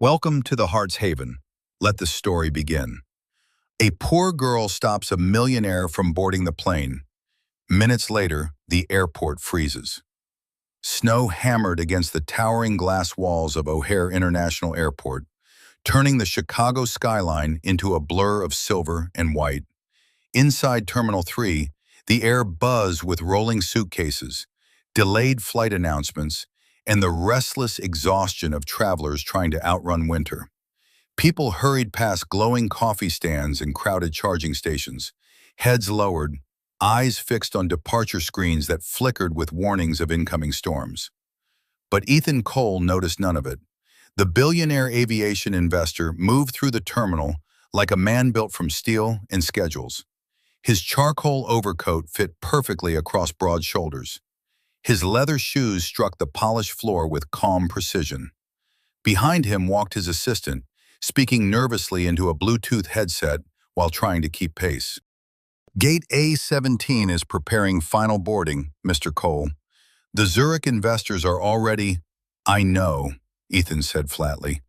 Welcome to the Heart's Haven. Let the story begin. A poor girl stops a millionaire from boarding the plane. Minutes later, the airport freezes. Snow hammered against the towering glass walls of O'Hare International Airport, turning the Chicago skyline into a blur of silver and white. Inside Terminal 3, the air buzzed with rolling suitcases, delayed flight announcements, and the restless exhaustion of travelers trying to outrun winter. People hurried past glowing coffee stands and crowded charging stations, heads lowered, eyes fixed on departure screens that flickered with warnings of incoming storms. But Ethan Cole noticed none of it. The billionaire aviation investor moved through the terminal like a man built from steel and schedules. His charcoal overcoat fit perfectly across broad shoulders. His leather shoes struck the polished floor with calm precision. Behind him walked his assistant, speaking nervously into a Bluetooth headset while trying to keep pace. Gate A17 is preparing final boarding, Mr. Cole. The Zurich investors are already— I know, Ethan said flatly.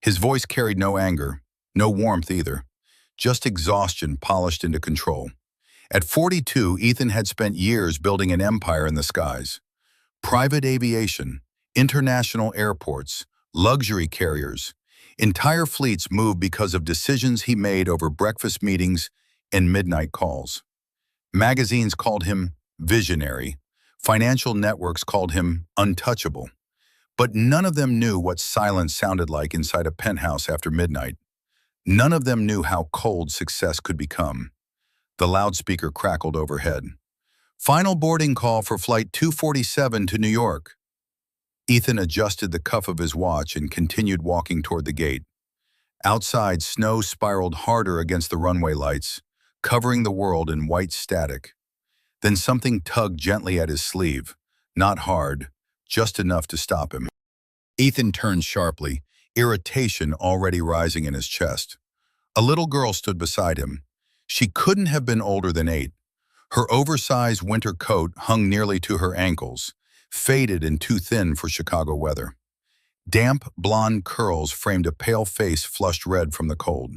His voice carried no anger, no warmth either, just exhaustion polished into control. At 42, Ethan had spent years building an empire in the skies. Private aviation, international airports, luxury carriers. Entire fleets moved because of decisions he made over breakfast meetings and midnight calls. Magazines called him visionary. Financial networks called him untouchable. But none of them knew what silence sounded like inside a penthouse after midnight. None of them knew how cold success could become. The loudspeaker crackled overhead. Final boarding call for Flight 247 to New York. Ethan adjusted the cuff of his watch and continued walking toward the gate. Outside, snow spiraled harder against the runway lights, covering the world in white static. Then something tugged gently at his sleeve, not hard, just enough to stop him. Ethan turned sharply, irritation already rising in his chest. A little girl stood beside him. She couldn't have been older than 8. Her oversized winter coat hung nearly to her ankles, faded and too thin for Chicago weather. Damp, blonde curls framed a pale face flushed red from the cold.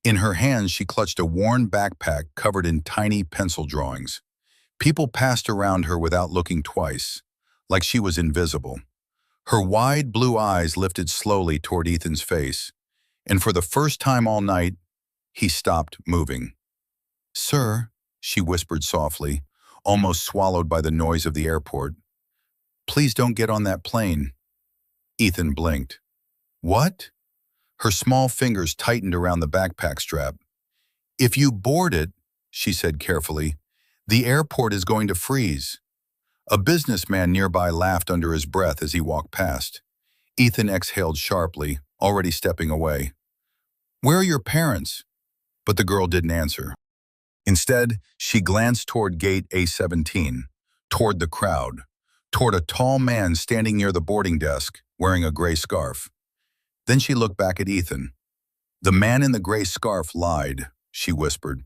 In her hands, she clutched a worn backpack covered in tiny pencil drawings. People passed around her without looking twice, like she was invisible. Her wide blue eyes lifted slowly toward Ethan's face, and for the first time all night, he stopped moving. "Sir," she whispered softly, almost swallowed by the noise of the airport. "Please don't get on that plane." Ethan blinked. "What?" Her small fingers tightened around the backpack strap. "If you board it," she said carefully, "the airport is going to freeze." A businessman nearby laughed under his breath as he walked past. Ethan exhaled sharply, already stepping away. "Where are your parents?" But the girl didn't answer. Instead, she glanced toward Gate A17, toward the crowd, toward a tall man standing near the boarding desk, wearing a gray scarf. Then she looked back at Ethan. "The man in the gray scarf lied," she whispered.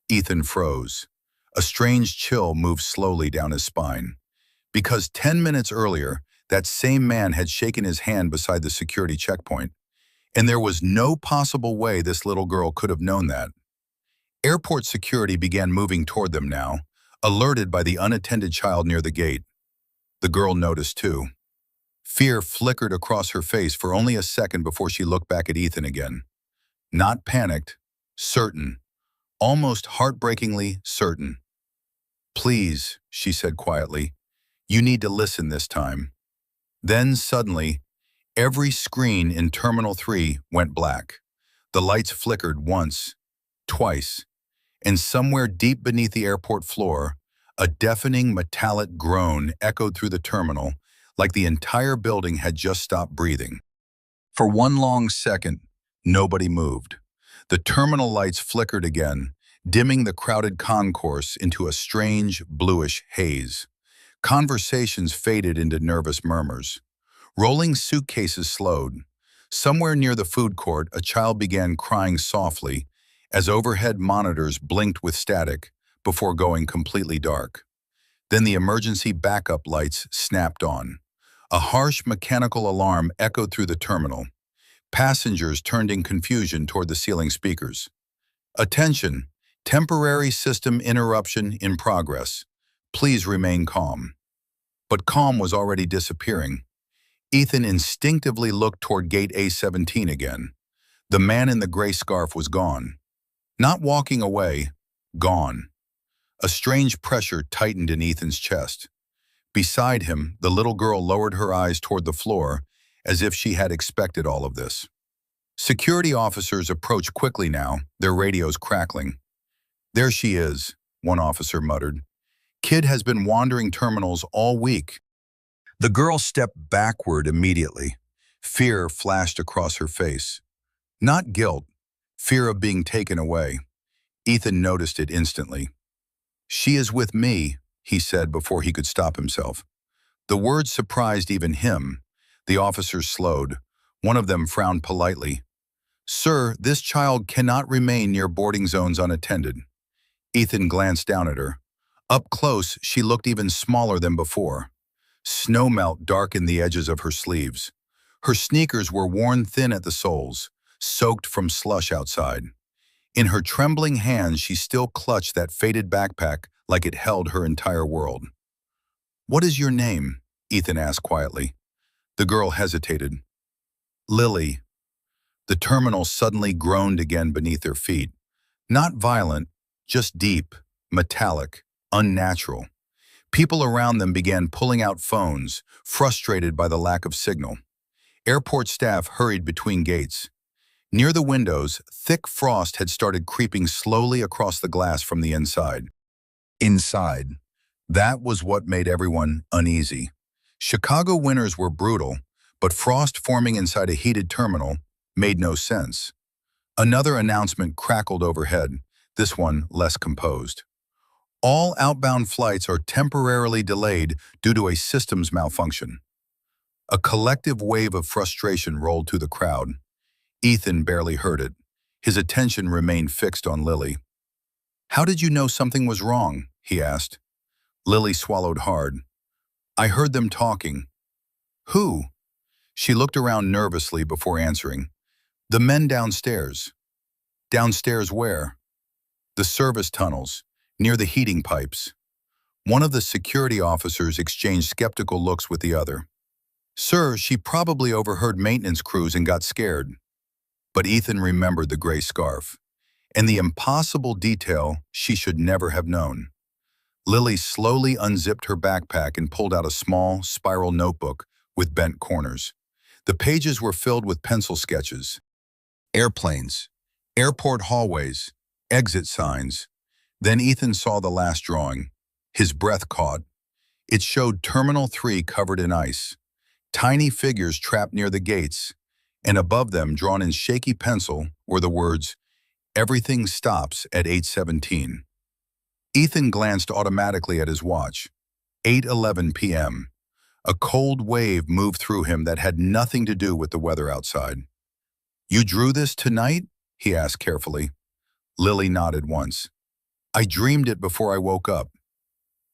Ethan froze. A strange chill moved slowly down his spine. Because 10 minutes earlier, that same man had shaken his hand beside the security checkpoint, and there was no possible way this little girl could have known that. Airport security began moving toward them now, alerted by the unattended child near the gate. The girl noticed too. Fear flickered across her face for only a second before she looked back at Ethan again. Not panicked, certain, almost heartbreakingly certain. "Please," she said quietly, "you need to listen this time." Then suddenly, every screen in Terminal 3 went black. The lights flickered once, twice, and somewhere deep beneath the airport floor, a deafening metallic groan echoed through the terminal, like the entire building had just stopped breathing. For one long second, nobody moved. The terminal lights flickered again, dimming the crowded concourse into a strange, bluish haze. Conversations faded into nervous murmurs. Rolling suitcases slowed. Somewhere near the food court, a child began crying softly as overhead monitors blinked with static before going completely dark. Then the emergency backup lights snapped on. A harsh mechanical alarm echoed through the terminal. Passengers turned in confusion toward the ceiling speakers. Attention! Temporary system interruption in progress. Please remain calm. But calm was already disappearing. Ethan instinctively looked toward gate A17 again. The man in the gray scarf was gone. Not walking away, gone. A strange pressure tightened in Ethan's chest. Beside him, the little girl lowered her eyes toward the floor, as if she had expected all of this. Security officers approached quickly now, their radios crackling. "There she is," one officer muttered. "Kid has been wandering terminals all week." The girl stepped backward immediately. Fear flashed across her face. Not guilt, fear of being taken away. Ethan noticed it instantly. "She is with me," he said before he could stop himself. The words surprised even him. The officers slowed. One of them frowned politely. "Sir, this child cannot remain near boarding zones unattended." Ethan glanced down at her. Up close, she looked even smaller than before. Snowmelt darkened the edges of her sleeves. Her sneakers were worn thin at the soles, soaked from slush outside. In her trembling hands, she still clutched that faded backpack like it held her entire world. "What is your name?" Ethan asked quietly. The girl hesitated. "Lily." The terminal suddenly groaned again beneath their feet. Not violent, just deep, metallic, unnatural. People around them began pulling out phones, frustrated by the lack of signal. Airport staff hurried between gates. Near the windows, thick frost had started creeping slowly across the glass from the inside. Inside. That was what made everyone uneasy. Chicago winters were brutal, but frost forming inside a heated terminal made no sense. Another announcement crackled overhead, this one less composed. "All outbound flights are temporarily delayed due to a systems malfunction." A collective wave of frustration rolled through the crowd. Ethan barely heard it. His attention remained fixed on Lily. "How did you know something was wrong?" he asked. Lily swallowed hard. "I heard them talking." "Who?" She looked around nervously before answering. "The men downstairs." "Downstairs where?" "The service tunnels, near the heating pipes." One of the security officers exchanged skeptical looks with the other. "Sir, she probably overheard maintenance crews and got scared." But Ethan remembered the gray scarf, and the impossible detail she should never have known. Lily slowly unzipped her backpack and pulled out a small, spiral notebook with bent corners. The pages were filled with pencil sketches. Airplanes, airport hallways, exit signs. Then Ethan saw the last drawing. His breath caught. It showed Terminal 3 covered in ice, tiny figures trapped near the gates, and above them, drawn in shaky pencil, were the words, "Everything stops at 8:17. Ethan glanced automatically at his watch. 8:11 p.m. A cold wave moved through him that had nothing to do with the weather outside. "You drew this tonight?" he asked carefully. Lily nodded once. "I dreamed it before I woke up."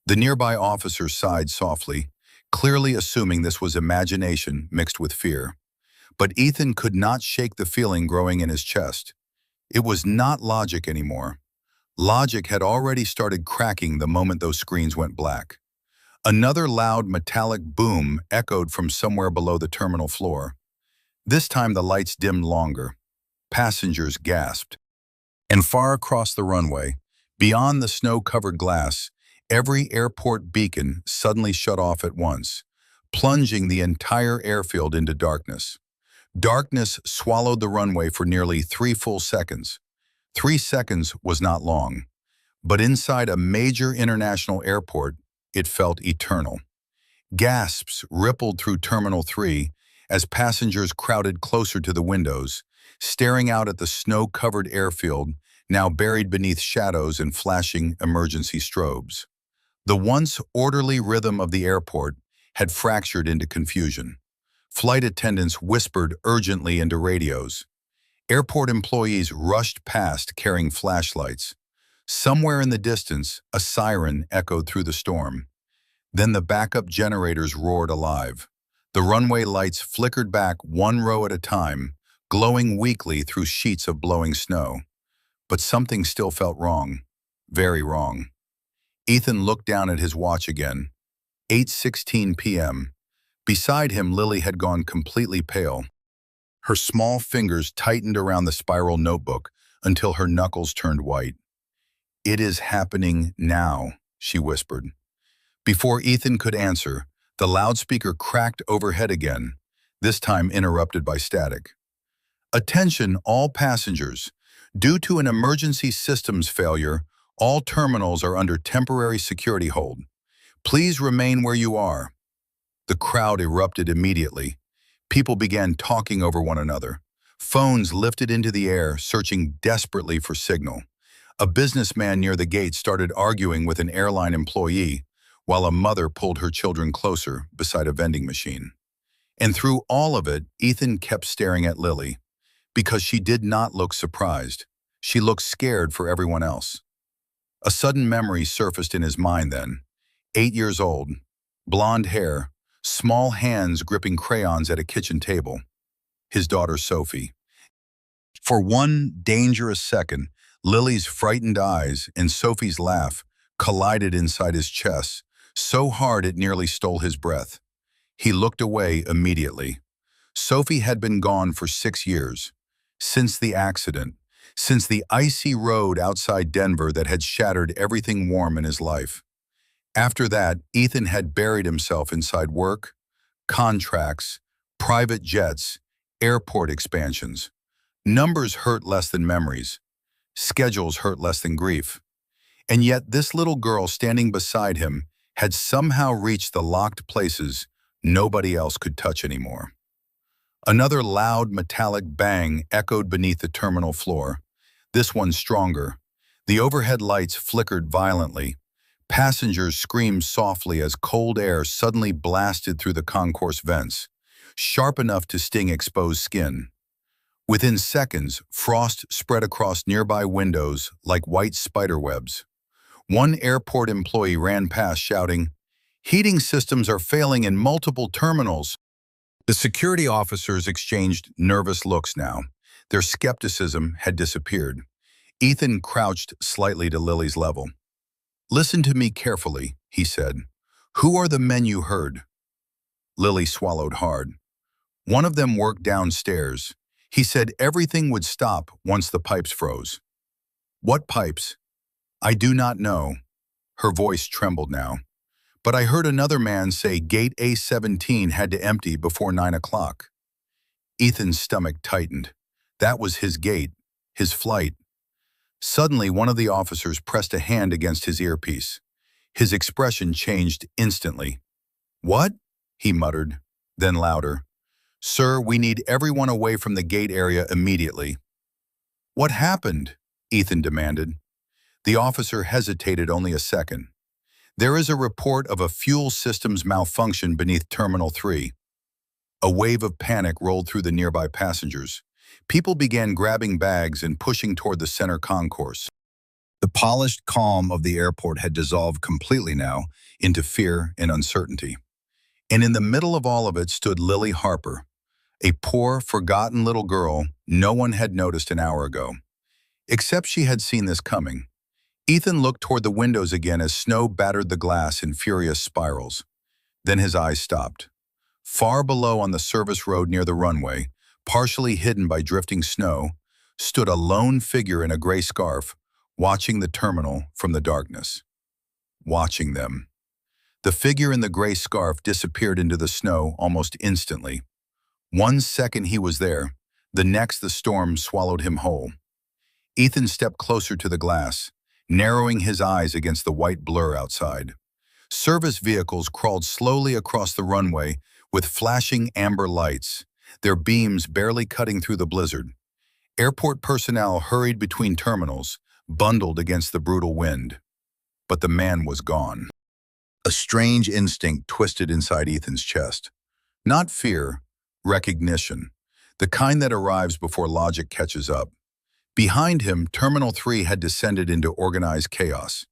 The nearby officer sighed softly, clearly assuming this was imagination mixed with fear. But Ethan could not shake the feeling growing in his chest. It was not logic anymore. Logic had already started cracking the moment those screens went black. Another loud metallic boom echoed from somewhere below the terminal floor. This time the lights dimmed longer. Passengers gasped. And far across the runway, beyond the snow-covered glass, every airport beacon suddenly shut off at once, plunging the entire airfield into darkness. Darkness swallowed the runway for nearly 3 full seconds. 3 seconds was not long, but inside a major international airport, it felt eternal. Gasps rippled through Terminal 3 as passengers crowded closer to the windows, staring out at the snow-covered airfield, now buried beneath shadows and flashing emergency strobes. The once orderly rhythm of the airport had fractured into confusion. Flight attendants whispered urgently into radios. Airport employees rushed past carrying flashlights. Somewhere in the distance, a siren echoed through the storm. Then the backup generators roared alive. The runway lights flickered back one row at a time, glowing weakly through sheets of blowing snow. But something still felt wrong. Very wrong. Ethan looked down at his watch again. 8:16 p.m. Beside him, Lily had gone completely pale. Her small fingers tightened around the spiral notebook until her knuckles turned white. "It is happening now," she whispered. Before Ethan could answer, the loudspeaker cracked overhead again, this time interrupted by static. "Attention all passengers. Due to an emergency systems failure, all terminals are under temporary security hold. Please remain where you are." The crowd erupted immediately. People began talking over one another. Phones lifted into the air, searching desperately for signal. A businessman near the gate started arguing with an airline employee, while a mother pulled her children closer beside a vending machine. And through all of it, Ethan kept staring at Lily, because she did not look surprised. She looked scared for everyone else. A sudden memory surfaced in his mind then. 8 years old, blonde hair, small hands gripping crayons at a kitchen table. His daughter Sophie. For one dangerous second, Lily's frightened eyes and Sophie's laugh collided inside his chest, so hard it nearly stole his breath. He looked away immediately. Sophie had been gone for 6 years. Since the accident, since the icy road outside Denver that had shattered everything warm in his life. After that, Ethan had buried himself inside work, contracts, private jets, airport expansions. Numbers hurt less than memories. Schedules hurt less than grief. And yet this little girl standing beside him had somehow reached the locked places nobody else could touch anymore. Another loud metallic bang echoed beneath the terminal floor, this one stronger. The overhead lights flickered violently. Passengers screamed softly as cold air suddenly blasted through the concourse vents, sharp enough to sting exposed skin. Within seconds, frost spread across nearby windows like white spiderwebs. One airport employee ran past shouting, "Heating systems are failing in multiple terminals." The security officers exchanged nervous looks now. Their skepticism had disappeared. Ethan crouched slightly to Lily's level. "Listen to me carefully," he said. "Who are the men you heard?" Lily swallowed hard. "One of them worked downstairs. He said everything would stop once the pipes froze." "What pipes?" "I do not know." Her voice trembled now. "But I heard another man say gate A17 had to empty before 9 o'clock. Ethan's stomach tightened. That was his gate, his flight. Suddenly, one of the officers pressed a hand against his earpiece. His expression changed instantly. "What?" he muttered, then louder. "Sir, we need everyone away from the gate area immediately." "What happened?" Ethan demanded. The officer hesitated only a second. "There is a report of a fuel systems malfunction beneath Terminal 3. A wave of panic rolled through the nearby passengers. People began grabbing bags and pushing toward the center concourse. The polished calm of the airport had dissolved completely now into fear and uncertainty. And in the middle of all of it stood Lily Harper, a poor, forgotten little girl no one had noticed an hour ago. Except she had seen this coming. Ethan looked toward the windows again as snow battered the glass in furious spirals. Then his eyes stopped. Far below on the service road near the runway, partially hidden by drifting snow, stood a lone figure in a gray scarf, watching the terminal from the darkness. Watching them. The figure in the gray scarf disappeared into the snow almost instantly. 1 second he was there, the next the storm swallowed him whole. Ethan stepped closer to the glass, narrowing his eyes against the white blur outside. Service vehicles crawled slowly across the runway with flashing amber lights, their beams barely cutting through the blizzard. Airport personnel hurried between terminals, bundled against the brutal wind. But the man was gone. A strange instinct twisted inside Ethan's chest. Not fear, recognition, the kind that arrives before logic catches up. Behind him, Terminal 3 had descended into organized chaos.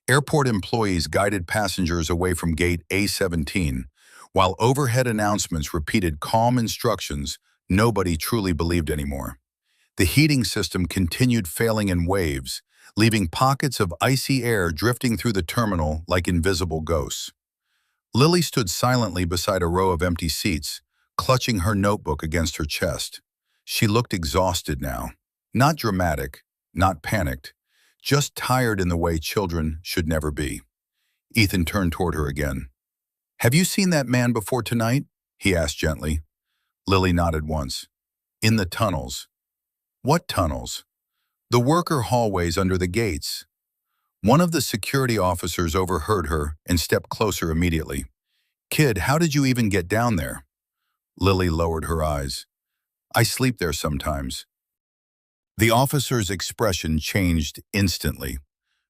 Airport employees guided passengers away from gate A17, while overhead announcements repeated calm instructions Nobody truly believed anymore. The heating system continued failing in waves, leaving pockets of icy air drifting through the terminal like invisible ghosts. Lily stood silently beside a row of empty seats, clutching her notebook against her chest. She looked exhausted now. Not dramatic, not panicked, just tired in the way children should never be. Ethan turned toward her again. "Have you seen that man before tonight?" he asked gently. Lily nodded once. "In the tunnels." "What tunnels?" "The worker hallways under the gates." One of the security officers overheard her and stepped closer immediately. "Kid, how did you even get down there?" Lily lowered her eyes. "I sleep there sometimes." The officer's expression changed instantly.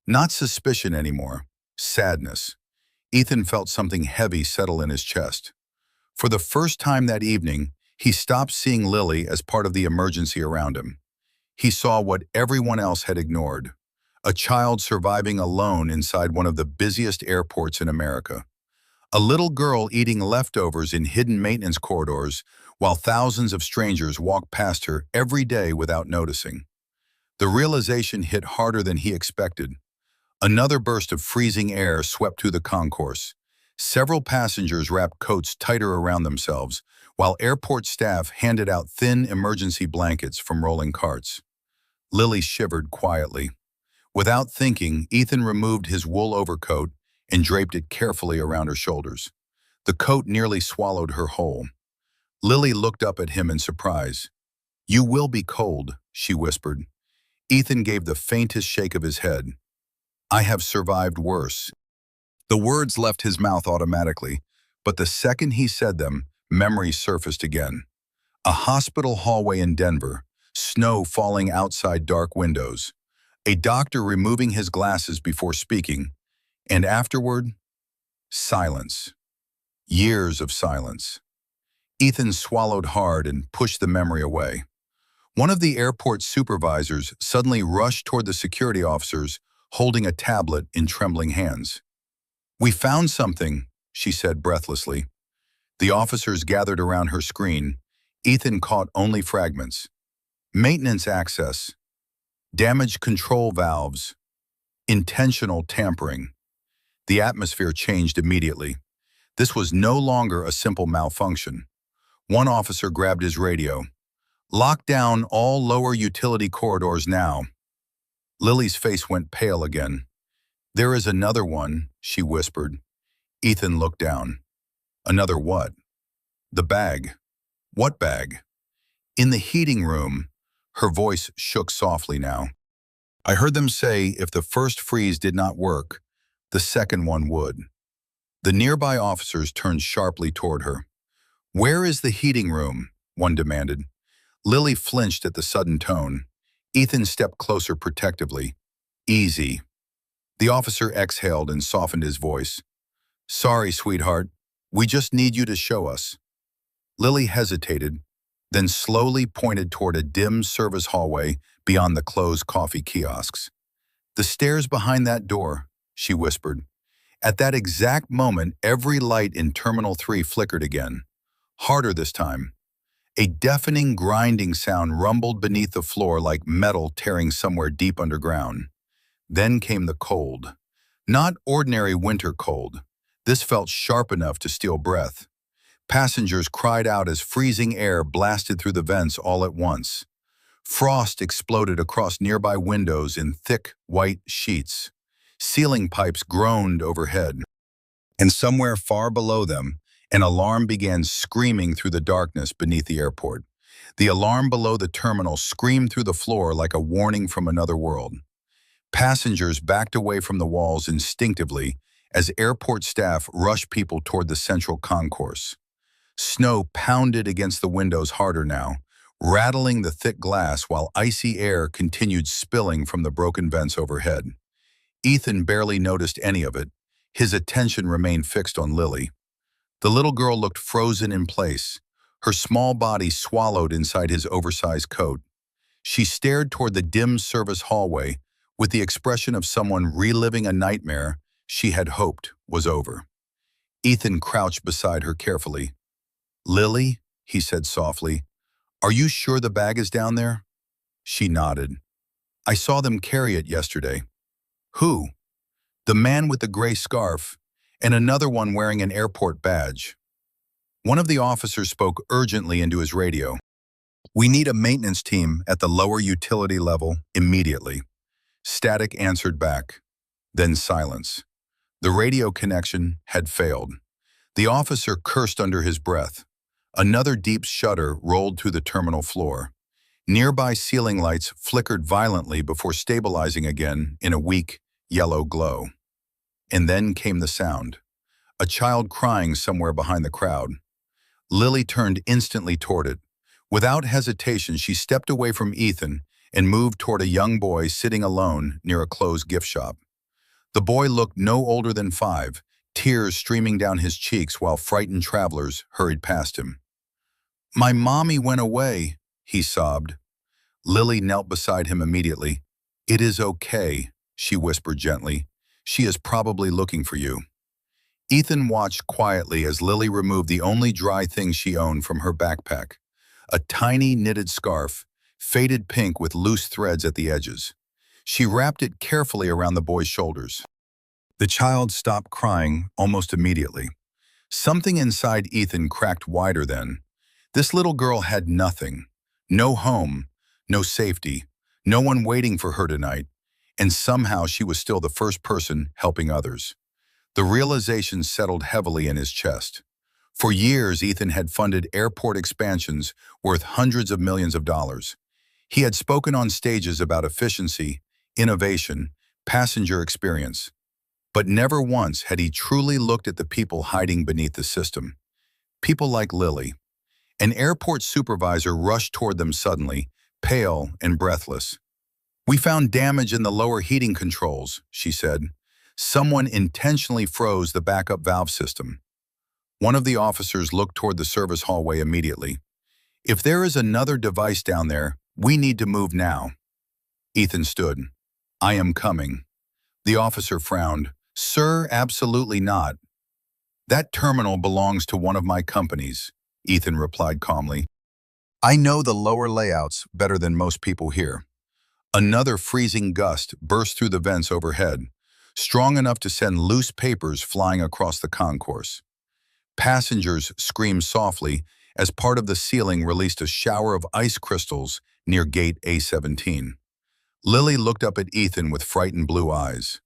Not suspicion anymore, sadness. Ethan felt something heavy settle in his chest. For the first time that evening, he stopped seeing Lily as part of the emergency around him. He saw what everyone else had ignored: a child surviving alone inside one of the busiest airports in America. A little girl eating leftovers in hidden maintenance corridors while thousands of strangers walked past her every day without noticing. The realization hit harder than he expected. Another burst of freezing air swept through the concourse. Several passengers wrapped coats tighter around themselves, while airport staff handed out thin emergency blankets from rolling carts. Lily shivered quietly. Without thinking, Ethan removed his wool overcoat and draped it carefully around her shoulders. The coat nearly swallowed her whole. Lily looked up at him in surprise. "You will be cold," she whispered. Ethan gave the faintest shake of his head. "I have survived worse." The words left his mouth automatically, but the second he said them, memory surfaced again. A hospital hallway in Denver, snow falling outside dark windows, a doctor removing his glasses before speaking, and afterward, silence. Years of silence. Ethan swallowed hard and pushed the memory away. One of the airport supervisors suddenly rushed toward the security officers, holding a tablet in trembling hands. "We found something," she said breathlessly. The officers gathered around her screen. Ethan caught only fragments. Maintenance access, damaged control valves, intentional tampering. The atmosphere changed immediately. This was no longer a simple malfunction. One officer grabbed his radio. "Lock down all lower utility corridors now." Lily's face went pale again. "There is another one," she whispered. Ethan looked down. "Another what?" "The bag." "What bag?" "In the heating room." Her voice shook softly now. "I heard them say if the first freeze did not work, the second one would." The nearby officers turned sharply toward her. "Where is the heating room?" one demanded. Lily flinched at the sudden tone. Ethan stepped closer protectively. "Easy." The officer exhaled and softened his voice. "Sorry, sweetheart. We just need you to show us." Lily hesitated, then slowly pointed toward a dim service hallway beyond the closed coffee kiosks. "The stairs behind that door," she whispered. At that exact moment, every light in Terminal 3 flickered again. Harder this time. A deafening grinding sound rumbled beneath the floor like metal tearing somewhere deep underground. Then came the cold. Not ordinary winter cold. This felt sharp enough to steal breath. Passengers cried out as freezing air blasted through the vents all at once. Frost exploded across nearby windows in thick, white sheets. Ceiling pipes groaned overhead. And somewhere far below them, an alarm began screaming through the darkness beneath the airport. The alarm below the terminal screamed through the floor like a warning from another world. Passengers backed away from the walls instinctively as airport staff rushed people toward the central concourse. Snow pounded against the windows harder now, rattling the thick glass while icy air continued spilling from the broken vents overhead. Ethan barely noticed any of it. His attention remained fixed on Lily. The little girl looked frozen in place, her small body swallowed inside his oversized coat. She stared toward the dim service hallway with the expression of someone reliving a nightmare she had hoped was over. Ethan crouched beside her carefully. "Lily," he said softly, "Are you sure the bag is down there?" She nodded. "I saw them carry it yesterday." "Who?" "The man with the gray scarf, and another one wearing an airport badge." One of the officers spoke urgently into his radio. "We need a maintenance team at the lower utility level immediately." Static answered back. Then silence. The radio connection had failed. The officer cursed under his breath. Another deep shudder rolled through the terminal floor. Nearby ceiling lights flickered violently before stabilizing again in a weak, yellow glow. And then came the sound. A child crying somewhere behind the crowd. Lily turned instantly toward it. Without hesitation, she stepped away from Ethan and moved toward a young boy sitting alone near a closed gift shop. The boy looked no older than 5, tears streaming down his cheeks while frightened travelers hurried past him. "My mommy went away," he sobbed. Lily knelt beside him immediately. "It is okay," she whispered gently. "She is probably looking for you." Ethan watched quietly as Lily removed the only dry thing she owned from her backpack, a tiny knitted scarf, faded pink with loose threads at the edges. She wrapped it carefully around the boy's shoulders. The child stopped crying almost immediately. Something inside Ethan cracked wider then. This little girl had nothing. No home, no safety, no one waiting for her tonight, and somehow she was still the first person helping others. The realization settled heavily in his chest. For years, Ethan had funded airport expansions worth hundreds of millions of dollars. He had spoken on stages about efficiency, innovation, passenger experience. But never once had he truly looked at the people hiding beneath the system. People like Lily. An airport supervisor rushed toward them suddenly, pale and breathless. "We found damage in the lower heating controls," she said. "Someone intentionally froze the backup valve system." One of the officers looked toward the service hallway immediately. "If there is another device down there, we need to move now." Ethan stood. "I am coming." The officer frowned. "Sir, absolutely not." "That terminal belongs to one of my companies," Ethan replied calmly. "I know the lower layouts better than most people here." Another freezing gust burst through the vents overhead, strong enough to send loose papers flying across the concourse. Passengers screamed softly as part of the ceiling released a shower of ice crystals near gate A17. Lily looked up at Ethan with frightened blue eyes.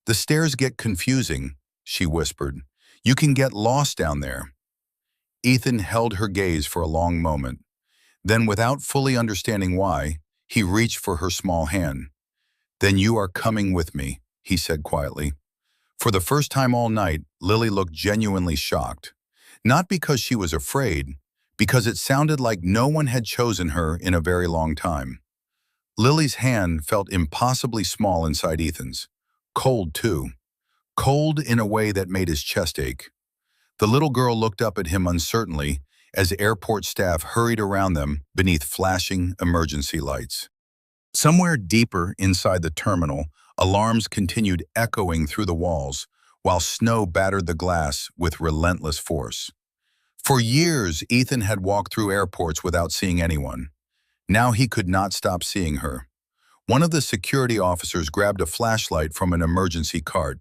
"The stairs get confusing," she whispered. "You can get lost down there." Ethan held her gaze for a long moment. Then, without fully understanding why, he reached for her small hand. "Then you are coming with me," he said quietly. For the first time all night, Lily looked genuinely shocked. Not because she was afraid, because it sounded like no one had chosen her in a very long time. Lily's hand felt impossibly small inside Ethan's. Cold, too. Cold in a way that made his chest ache. The little girl looked up at him uncertainly as airport staff hurried around them beneath flashing emergency lights. Somewhere deeper inside the terminal, alarms continued echoing through the walls, while snow battered the glass with relentless force. For years, Ethan had walked through airports without seeing anyone. Now he could not stop seeing her. One of the security officers grabbed a flashlight from an emergency cart.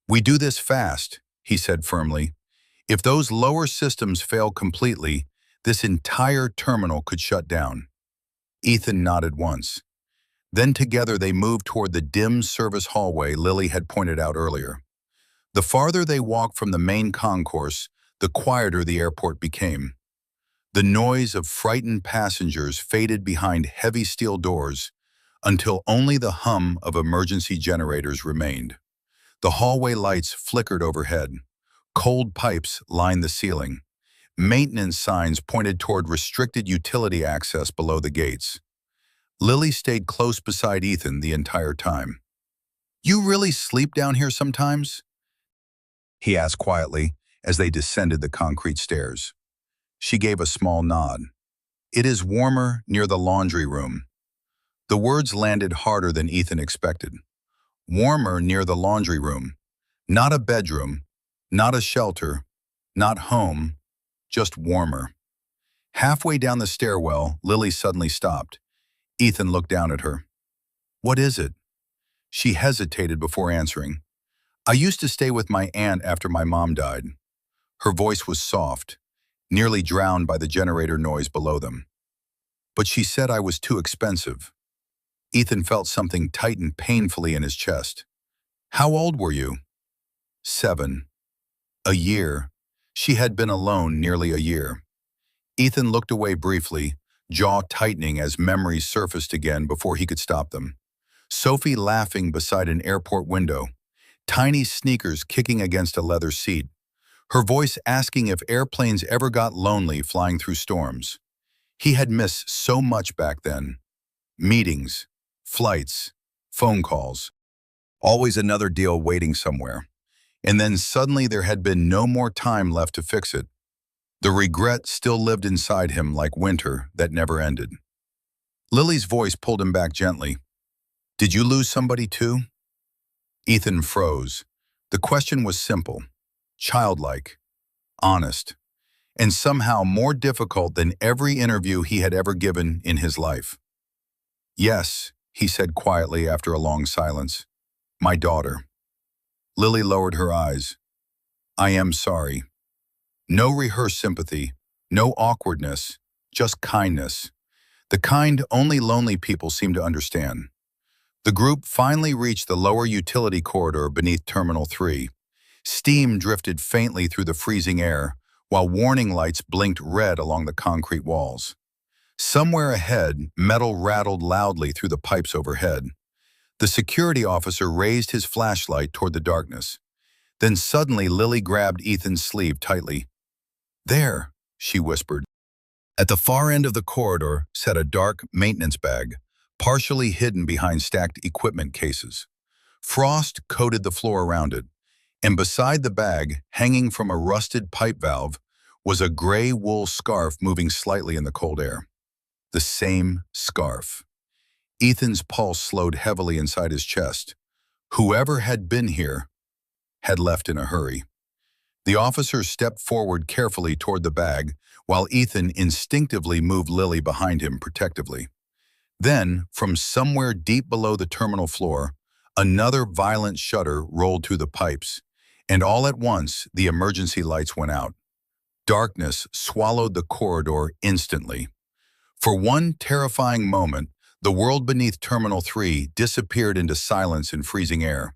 "We do this fast," he said firmly. "If those lower systems fail completely, this entire terminal could shut down." Ethan nodded once. Then together they moved toward the dim service hallway Lily had pointed out earlier. The farther they walked from the main concourse, the quieter the airport became. The noise of frightened passengers faded behind heavy steel doors until only the hum of emergency generators remained. The hallway lights flickered overhead. Cold pipes lined the ceiling. Maintenance signs pointed toward restricted utility access below the gates. Lily stayed close beside Ethan the entire time. "You really sleep down here sometimes?" he asked quietly as they descended the concrete stairs. She gave a small nod. "It is warmer near the laundry room." The words landed harder than Ethan expected. Warmer near the laundry room. Not a bedroom, not a shelter, not home, just warmer. Halfway down the stairwell, Lily suddenly stopped. Ethan looked down at her. "What is it?" She hesitated before answering. "I used to stay with my aunt after my mom died." Her voice was soft, nearly drowned by the generator noise below them. "But she said I was too expensive." Ethan felt something tighten painfully in his chest. "How old were you?" 7. A year. She had been alone nearly a year. Ethan looked away briefly, jaw tightening as memories surfaced again before he could stop them. Sophie laughing beside an airport window, tiny sneakers kicking against a leather seat, her voice asking if airplanes ever got lonely flying through storms. He had missed so much back then. Meetings, flights, phone calls, always another deal waiting somewhere. And then suddenly there had been no more time left to fix it. The regret still lived inside him like winter that never ended. Lily's voice pulled him back gently. "Did you lose somebody too?" Ethan froze. The question was simple, childlike, honest, and somehow more difficult than every interview he had ever given in his life. "Yes," he said quietly after a long silence. "My daughter." Lily lowered her eyes. "I am sorry." No rehearsed sympathy, no awkwardness, just kindness. The kind only lonely people seem to understand. The group finally reached the lower utility corridor beneath Terminal 3. Steam drifted faintly through the freezing air, while warning lights blinked red along the concrete walls. Somewhere ahead, metal rattled loudly through the pipes overhead. The security officer raised his flashlight toward the darkness. Then suddenly Lily grabbed Ethan's sleeve tightly. "There," she whispered. At the far end of the corridor sat a dark maintenance bag, partially hidden behind stacked equipment cases. Frost coated the floor around it, and beside the bag, hanging from a rusted pipe valve, was a gray wool scarf moving slightly in the cold air. The same scarf. Ethan's pulse slowed heavily inside his chest. Whoever had been here had left in a hurry. The officer stepped forward carefully toward the bag, while Ethan instinctively moved Lily behind him protectively. Then, from somewhere deep below the terminal floor, another violent shudder rolled through the pipes, and all at once the emergency lights went out. Darkness swallowed the corridor instantly. For one terrifying moment, the world beneath Terminal 3 disappeared into silence and freezing air.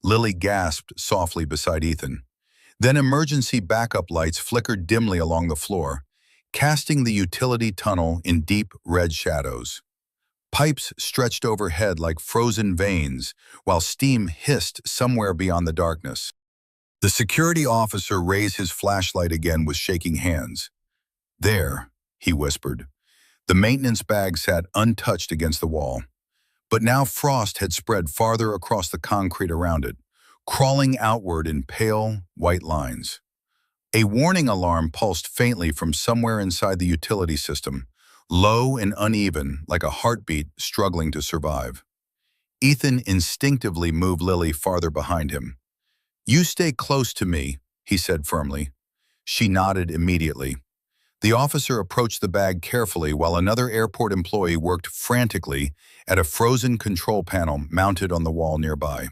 Lily gasped softly beside Ethan. Then emergency backup lights flickered dimly along the floor, casting the utility tunnel in deep red shadows. Pipes stretched overhead like frozen veins, while steam hissed somewhere beyond the darkness. The security officer raised his flashlight again with shaking hands. "There," he whispered. The maintenance bag sat untouched against the wall. But now frost had spread farther across the concrete around it, crawling outward in pale, white lines. A warning alarm pulsed faintly from somewhere inside the utility system, low and uneven like a heartbeat struggling to survive. Ethan instinctively moved Lily farther behind him. "You stay close to me," he said firmly. She nodded immediately. The officer approached the bag carefully while another airport employee worked frantically at a frozen control panel mounted on the wall nearby.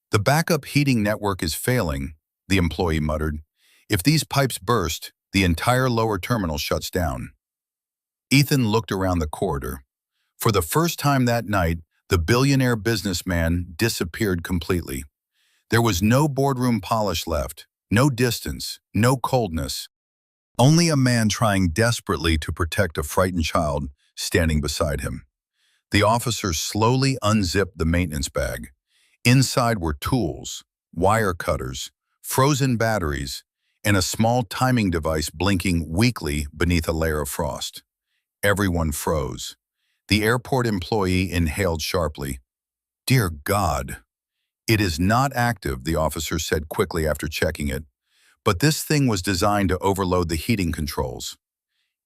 "The backup heating network is failing," the employee muttered. "If these pipes burst, the entire lower terminal shuts down." Ethan looked around the corridor. For the first time that night, the billionaire businessman disappeared completely. There was no boardroom polish left, no distance, no coldness. Only a man trying desperately to protect a frightened child standing beside him. The officer slowly unzipped the maintenance bag. Inside were tools, wire cutters, frozen batteries, and a small timing device blinking weakly beneath a layer of frost. Everyone froze. The airport employee inhaled sharply. "Dear God." "It is not active," the officer said quickly after checking it. "But this thing was designed to overload the heating controls."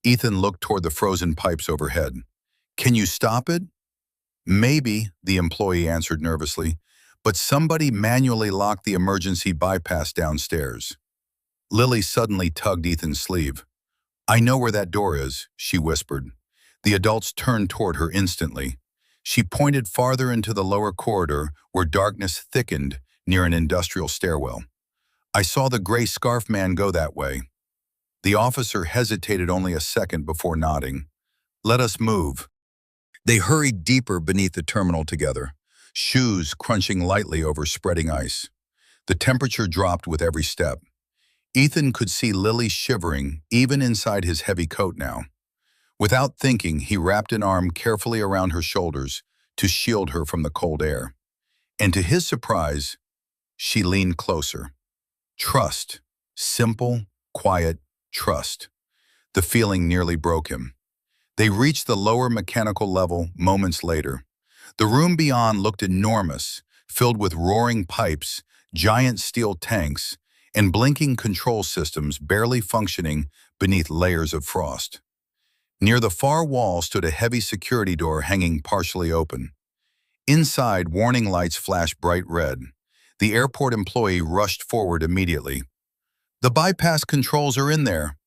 Ethan looked toward the frozen pipes overhead. "Can you stop it?" "Maybe," the employee answered nervously, "but somebody manually locked the emergency bypass downstairs." Lily suddenly tugged Ethan's sleeve. "I know where that door is," she whispered. The adults turned toward her instantly. She pointed farther into the lower corridor where darkness thickened near an industrial stairwell. "I saw the gray scarf man go that way." The officer hesitated only a second before nodding. "Let us move." They hurried deeper beneath the terminal together, shoes crunching lightly over spreading ice. The temperature dropped with every step. Ethan could see Lily shivering even inside his heavy coat now. Without thinking, he wrapped an arm carefully around her shoulders to shield her from the cold air. And to his surprise, she leaned closer. Trust. Simple, quiet trust. The feeling nearly broke him. They reached the lower mechanical level moments later. The room beyond looked enormous, filled with roaring pipes, giant steel tanks, and blinking control systems barely functioning beneath layers of frost. Near the far wall stood a heavy security door hanging partially open. Inside, warning lights flashed bright red. The airport employee rushed forward immediately. "The bypass controls are in there."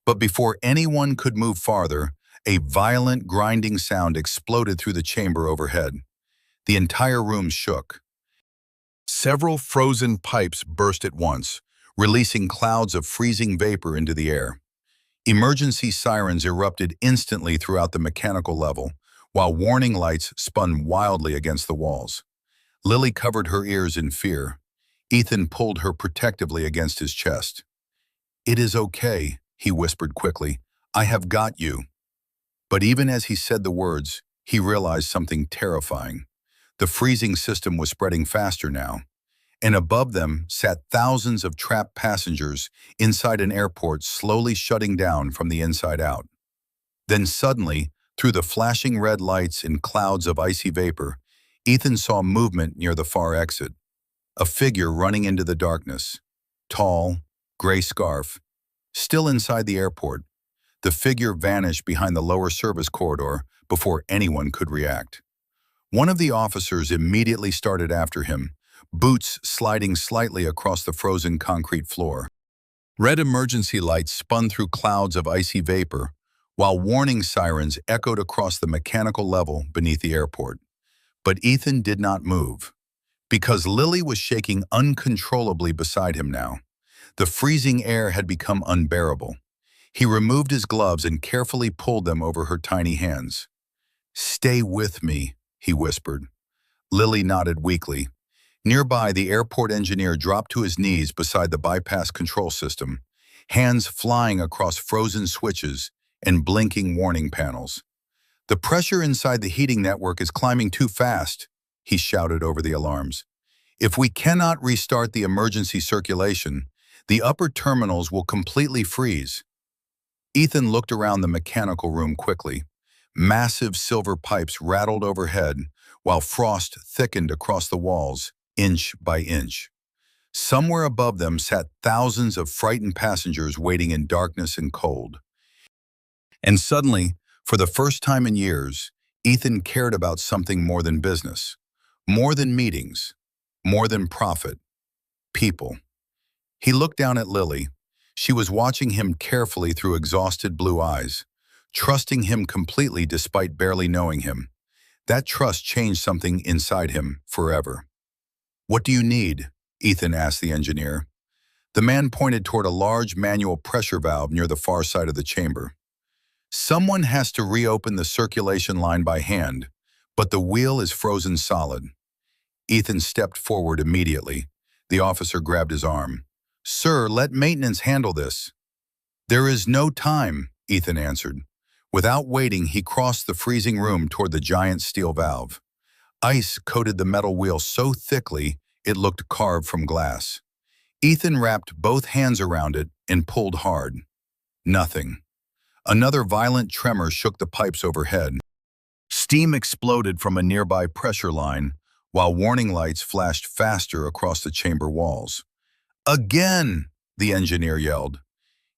But before anyone could move farther, a violent grinding sound exploded through the chamber overhead. The entire room shook. Several frozen pipes burst at once, releasing clouds of freezing vapor into the air. Emergency sirens erupted instantly throughout the mechanical level, while warning lights spun wildly against the walls. Lily covered her ears in fear. Ethan pulled her protectively against his chest. "It is okay," he whispered quickly. "I have got you." But even as he said the words, he realized something terrifying. The freezing system was spreading faster now, and above them sat thousands of trapped passengers inside an airport slowly shutting down from the inside out. Then suddenly, through the flashing red lights and clouds of icy vapor, Ethan saw movement near the far exit. A figure running into the darkness. Tall, gray scarf. Still inside the airport, the figure vanished behind the lower service corridor before anyone could react. One of the officers immediately started after him, boots sliding slightly across the frozen concrete floor. Red emergency lights spun through clouds of icy vapor, while warning sirens echoed across the mechanical level beneath the airport. But Ethan did not move, because Lily was shaking uncontrollably beside him now. The freezing air had become unbearable. He removed his gloves and carefully pulled them over her tiny hands. "Stay with me," he whispered. Lily nodded weakly. Nearby, the airport engineer dropped to his knees beside the bypass control system, hands flying across frozen switches and blinking warning panels. "The pressure inside the heating network is climbing too fast," he shouted over the alarms. "If we cannot restart the emergency circulation, the upper terminals will completely freeze." Ethan looked around the mechanical room quickly. Massive silver pipes rattled overhead, while frost thickened across the walls, inch by inch. Somewhere above them sat thousands of frightened passengers waiting in darkness and cold. And suddenly, for the first time in years, Ethan cared about something more than business, more than meetings, more than profit, people. He looked down at Lily. She was watching him carefully through exhausted blue eyes, trusting him completely despite barely knowing him. That trust changed something inside him forever. "What do you need?" Ethan asked the engineer. The man pointed toward a large manual pressure valve near the far side of the chamber. "Someone has to reopen the circulation line by hand, but the wheel is frozen solid." Ethan stepped forward immediately. The officer grabbed his arm. "Sir, let maintenance handle this." "There is no time," Ethan answered. Without waiting, he crossed the freezing room toward the giant steel valve. Ice coated the metal wheel so thickly it looked carved from glass. Ethan wrapped both hands around it and pulled hard. Nothing. Another violent tremor shook the pipes overhead. Steam exploded from a nearby pressure line, while warning lights flashed faster across the chamber walls. "Again!" the engineer yelled.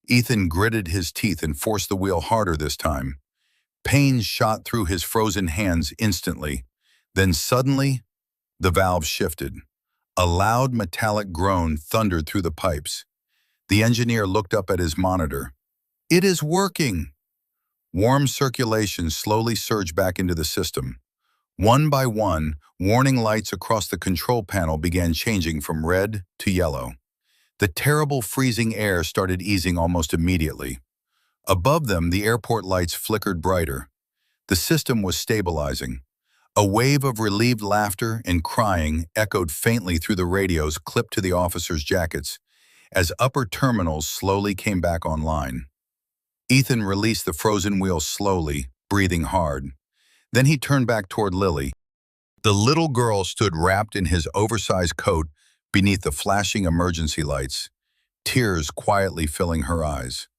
Ethan gritted his teeth and forced the wheel harder this time. Pain shot through his frozen hands instantly. Then suddenly, the valve shifted. A loud metallic groan thundered through the pipes. The engineer looked up at his monitor. It is working! Warm circulation slowly surged back into the system. One by one, warning lights across the control panel began changing from red to yellow. The terrible freezing air started easing almost immediately. Above them, the airport lights flickered brighter. The system was stabilizing. A wave of relieved laughter and crying echoed faintly through the radios clipped to the officers' jackets as upper terminals slowly came back online. Ethan released the frozen wheel slowly, breathing hard. Then he turned back toward Lily. The little girl stood wrapped in his oversized coat beneath the flashing emergency lights, tears quietly filling her eyes.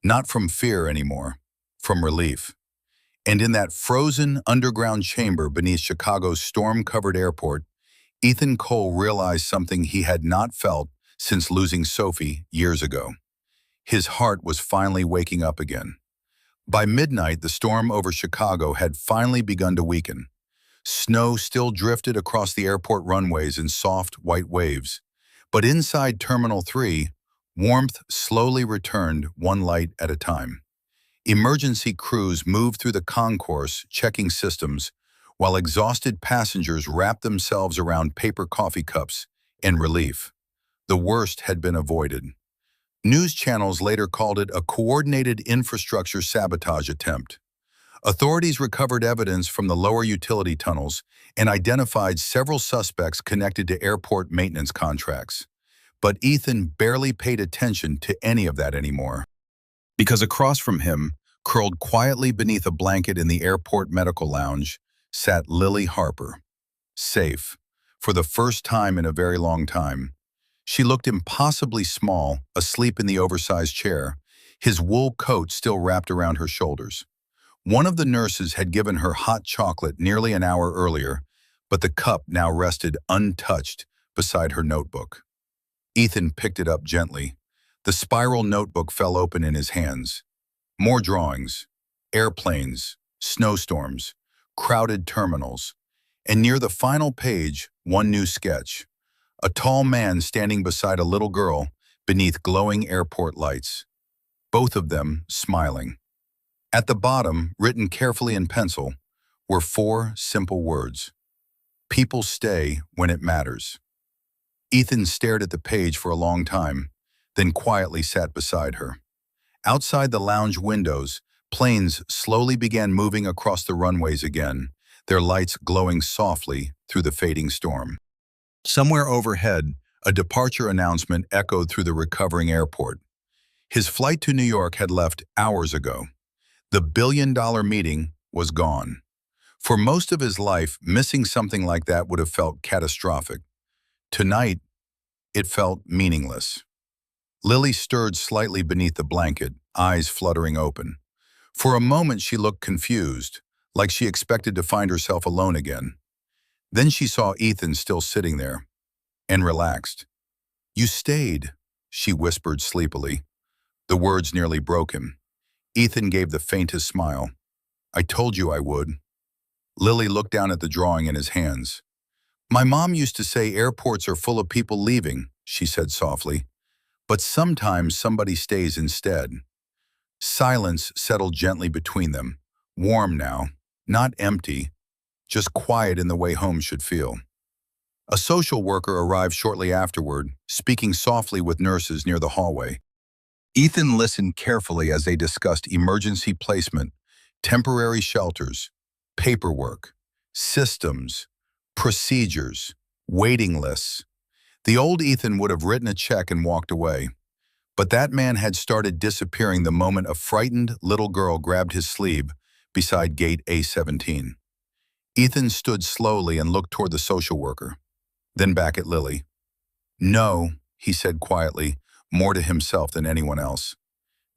Not from fear anymore, from relief. And in that frozen underground chamber beneath Chicago's storm-covered airport, Ethan Cole realized something he had not felt since losing Sophie years ago. His heart was finally waking up again. By midnight, the storm over Chicago had finally begun to weaken. Snow still drifted across the airport runways in soft, white waves. But inside Terminal 3, warmth slowly returned one light at a time. Emergency crews moved through the concourse, checking systems, while exhausted passengers wrapped themselves around paper coffee cups in relief. The worst had been avoided. News channels later called it a coordinated infrastructure sabotage attempt. Authorities recovered evidence from the lower utility tunnels and identified several suspects connected to airport maintenance contracts. But Ethan barely paid attention to any of that anymore. Because across from him, curled quietly beneath a blanket in the airport medical lounge, sat Lily Harper. Safe, for the first time in a very long time. She looked impossibly small, asleep in the oversized chair, his wool coat still wrapped around her shoulders. One of the nurses had given her hot chocolate nearly an hour earlier, but the cup now rested untouched beside her notebook. Ethan picked it up gently. The spiral notebook fell open in his hands. More drawings, airplanes, snowstorms, crowded terminals, and near the final page, one new sketch. A tall man standing beside a little girl beneath glowing airport lights, both of them smiling. At the bottom, written carefully in pencil, were 4 simple words. People stay when it matters. Ethan stared at the page for a long time, then quietly sat beside her. Outside the lounge windows, planes slowly began moving across the runways again, their lights glowing softly through the fading storm. Somewhere overhead, a departure announcement echoed through the recovering airport. His flight to New York had left hours ago. The billion-dollar meeting was gone. For most of his life, missing something like that would have felt catastrophic. Tonight, it felt meaningless. Lily stirred slightly beneath the blanket, eyes fluttering open. For a moment, she looked confused, like she expected to find herself alone again. Then she saw Ethan still sitting there, and relaxed. "You stayed," she whispered sleepily. The words nearly broke him. Ethan gave the faintest smile. "I told you I would." Lily looked down at the drawing in his hands. "My mom used to say airports are full of people leaving," she said softly. "But sometimes somebody stays instead." Silence settled gently between them, warm now, not empty, just quiet in the way home should feel. A social worker arrived shortly afterward, speaking softly with nurses near the hallway. Ethan listened carefully as they discussed emergency placement, temporary shelters, paperwork, systems, procedures, waiting lists. The old Ethan would have written a check and walked away. But that man had started disappearing the moment a frightened little girl grabbed his sleeve beside gate A17. Ethan stood slowly and looked toward the social worker, then back at Lily. "No," he said quietly, more to himself than anyone else.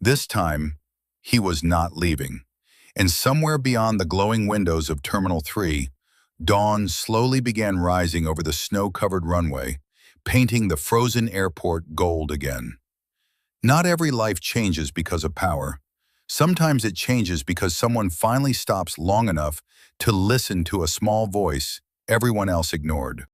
This time, he was not leaving. And somewhere beyond the glowing windows of Terminal 3, dawn slowly began rising over the snow-covered runway, painting the frozen airport gold again. Not every life changes because of power. Sometimes it changes because someone finally stops long enough to listen to a small voice everyone else ignored.